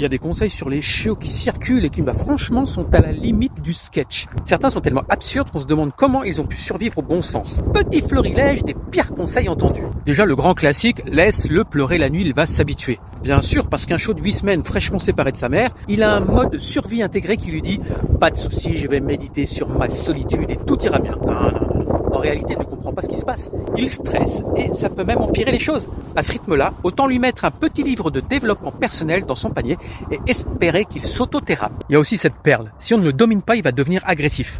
Il y a des conseils sur les chiots qui circulent et qui, franchement, sont à la limite du sketch. Certains sont tellement absurdes qu'on se demande comment ils ont pu survivre au bon sens. Petit florilège des pires conseils entendus. Déjà, le grand classique, laisse-le pleurer la nuit, il va s'habituer. Bien sûr, parce qu'un chiot de 8 semaines fraîchement séparé de sa mère, il a un mode survie intégré qui lui dit « Pas de souci, je vais méditer sur ma solitude et tout ira bien. » Non. En réalité, il ne comprend pas ce qui se passe. Il stresse et ça peut même empirer les choses. À ce rythme-là, autant lui mettre un petit livre de développement personnel dans son panier et espérer qu'il s'auto-thérape. Il y a aussi cette perle. Si on ne le domine pas, il va devenir agressif.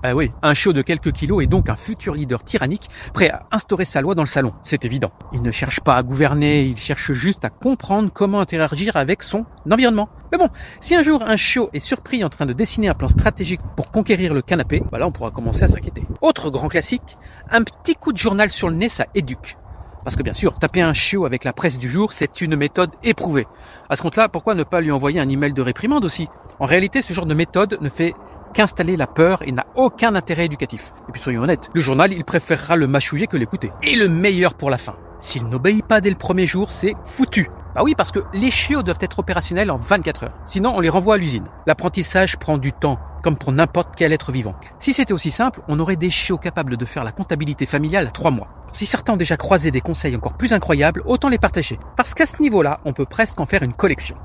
Ah oui, un chiot de quelques kilos est donc un futur leader tyrannique, prêt à instaurer sa loi dans le salon, c'est évident. Il ne cherche pas à gouverner, il cherche juste à comprendre comment interagir avec son environnement. Mais bon, si un jour un chiot est surpris en train de dessiner un plan stratégique pour conquérir le canapé, là on pourra commencer à s'inquiéter. Autre grand classique, un petit coup de journal sur le nez, ça éduque. Parce que bien sûr, taper un chiot avec la presse du jour, c'est une méthode éprouvée. À ce compte-là, pourquoi ne pas lui envoyer un email de réprimande aussi? En réalité, ce genre de méthode ne fait qu'installer la peur et n'a aucun intérêt éducatif. Et puis soyons honnêtes, le journal, il préférera le mâchouiller que l'écouter. Et le meilleur pour la fin. S'il n'obéit pas dès le premier jour, c'est foutu. Bah oui, parce que les chiots doivent être opérationnels en 24 heures. Sinon, on les renvoie à l'usine. L'apprentissage prend du temps, comme pour n'importe quel être vivant. Si c'était aussi simple, on aurait des chiots capables de faire la comptabilité familiale à 3 mois. Si certains ont déjà croisé des conseils encore plus incroyables, autant les partager. Parce qu'à ce niveau-là, on peut presque en faire une collection.